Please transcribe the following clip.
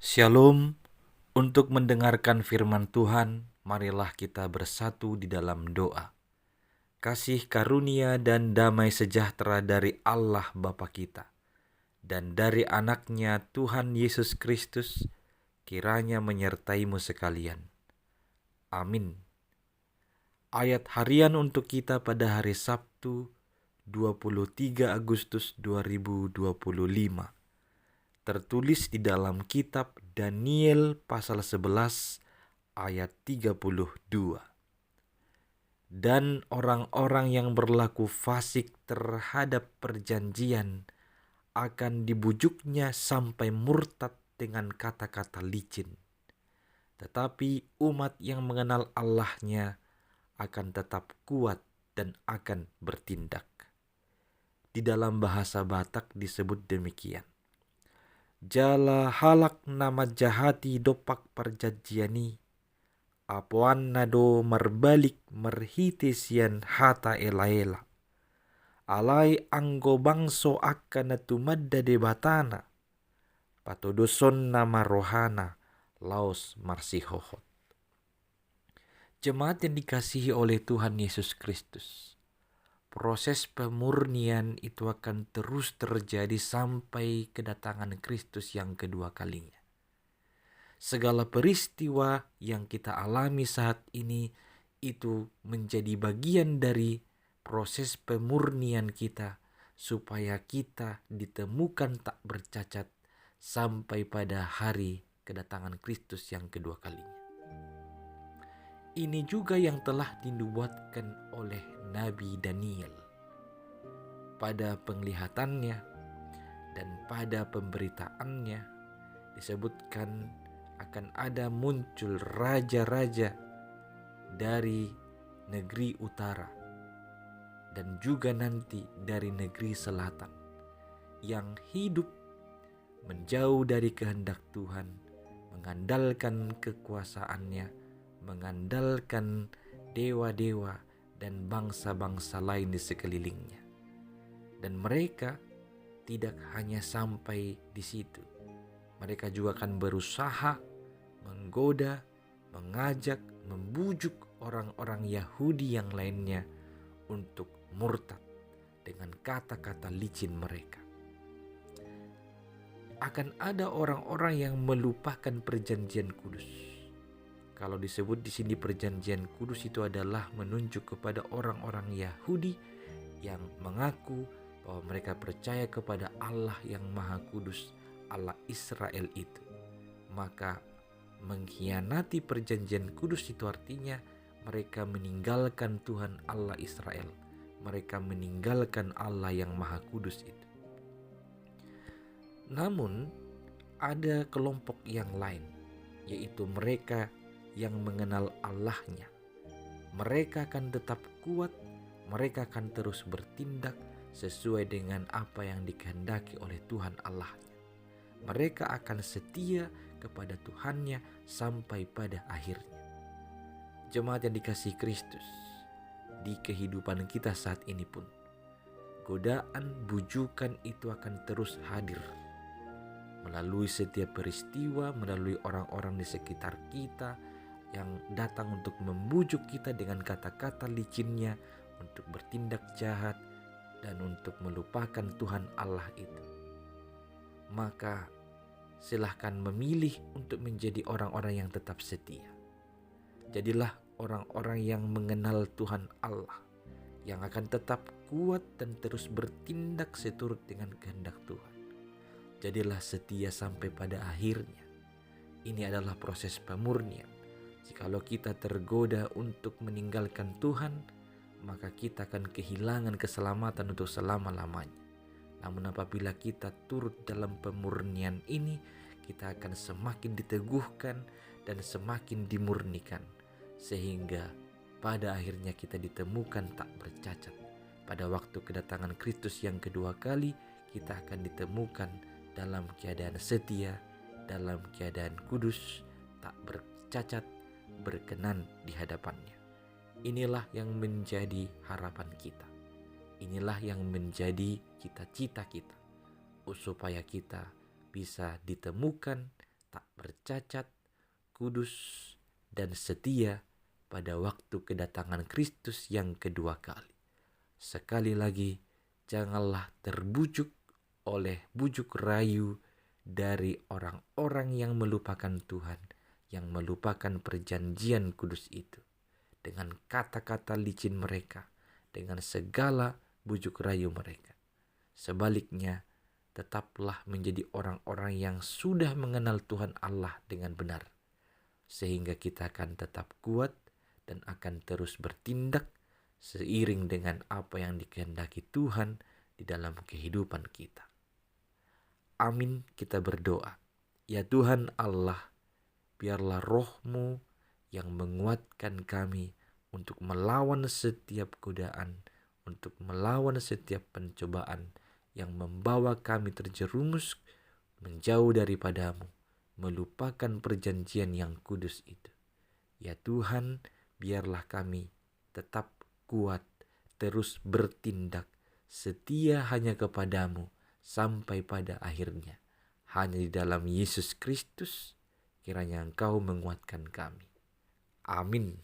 Shalom. Untuk mendengarkan firman Tuhan, marilah kita bersatu di dalam doa. Kasih karunia dan damai sejahtera dari Allah Bapa kita dan dari anaknya Tuhan Yesus Kristus kiranya menyertaimu sekalian. Amin. Ayat harian untuk kita pada hari Sabtu 23 Agustus 2025 tertulis di dalam kitab Daniel pasal 11 ayat 32. Dan orang-orang yang berlaku fasik terhadap perjanjian akan dibujuknya sampai murtad dengan kata-kata licin. Tetapi umat yang mengenal Allahnya akan tetap kuat dan akan bertindak. Di dalam bahasa Batak disebut demikian. Jala halak nama jahati dopak perjanjiani, apuan nado merbalik merhitisian hata ela-ela. Alai anggo bangso akan tumadda debatana, patodoson nama rohana, laos marsihohot. Jemaat yang dikasihi oleh Tuhan Yesus Kristus, proses pemurnian itu akan terus terjadi sampai kedatangan Kristus yang kedua kalinya. Segala peristiwa yang kita alami saat ini itu menjadi bagian dari proses pemurnian kita supaya kita ditemukan tak bercacat sampai pada hari kedatangan Kristus yang kedua kalinya. Ini juga yang telah dinubuatkan oleh Nabi Daniel pada penglihatannya dan pada pemberitaannya. Disebutkan akan ada muncul raja-raja dari negeri utara dan juga nanti dari negeri selatan yang hidup menjauh dari kehendak Tuhan, mengandalkan kekuasaannya, mengandalkan dewa-dewa dan bangsa-bangsa lain di sekelilingnya. Dan mereka tidak hanya sampai di situ. Mereka juga akan berusaha menggoda, mengajak, membujuk orang-orang Yahudi yang lainnya untuk murtad dengan kata-kata licin mereka. Akan ada orang-orang yang melupakan perjanjian kudus. Kalau disebut di sini perjanjian kudus itu adalah menunjuk kepada orang-orang Yahudi yang mengaku bahwa mereka percaya kepada Allah yang Maha Kudus, Allah Israel itu. Maka mengkhianati perjanjian kudus itu artinya mereka meninggalkan Tuhan Allah Israel. Mereka meninggalkan Allah yang Maha Kudus itu. Namun ada kelompok yang lain, yaitu mereka yang mengenal Allahnya. Mereka akan tetap kuat, mereka akan terus bertindak sesuai dengan apa yang dikehendaki oleh Tuhan Allahnya. Mereka akan setia kepada Tuhannya sampai pada akhirnya. Jemaat yang dikasihi Kristus, di kehidupan kita saat ini pun, godaan bujukan itu akan terus hadir melalui setiap peristiwa, melalui orang-orang di sekitar kita yang datang untuk membujuk kita dengan kata-kata licinnya untuk bertindak jahat dan untuk melupakan Tuhan Allah itu. Maka silahkan memilih untuk menjadi orang-orang yang tetap setia. Jadilah orang-orang yang mengenal Tuhan Allah, yang akan tetap kuat dan terus bertindak seturut dengan kehendak Tuhan. Jadilah setia sampai pada akhirnya. Ini adalah proses pemurnian. Jikalau kita tergoda untuk meninggalkan Tuhan, maka kita akan kehilangan keselamatan untuk selama-lamanya. Namun apabila kita turut dalam pemurnian ini, kita akan semakin diteguhkan dan semakin dimurnikan. Sehingga pada akhirnya kita ditemukan tak bercacat. Pada waktu kedatangan Kristus yang kedua kali, kita akan ditemukan dalam keadaan setia, dalam keadaan kudus, tak bercacat, berkenan di hadapannya. Inilah yang menjadi harapan kita. Inilah yang menjadi cita-cita kita, supaya kita bisa ditemukan tak bercacat, kudus, dan setia pada waktu kedatangan Kristus yang kedua kali. Sekali lagi, janganlah terbujuk oleh bujuk rayu dari orang-orang yang melupakan Tuhan, yang melupakan perjanjian kudus itu. Dengan kata-kata licin mereka, dengan segala bujuk rayu mereka. Sebaliknya, tetaplah menjadi orang-orang yang sudah mengenal Tuhan Allah dengan benar, sehingga kita akan tetap kuat dan akan terus bertindak seiring dengan apa yang dikehendaki Tuhan di dalam kehidupan kita. Amin, kita berdoa. Ya Tuhan Allah, biarlah roh-Mu yang menguatkan kami untuk melawan setiap godaan, untuk melawan setiap pencobaan yang membawa kami terjerumus menjauh daripada-Mu, melupakan perjanjian yang kudus itu. Ya Tuhan, biarlah kami tetap kuat, terus bertindak, setia hanya kepada-Mu sampai pada akhirnya. Hanya di dalam Yesus Kristus kiranya Engkau menguatkan kami. Amin.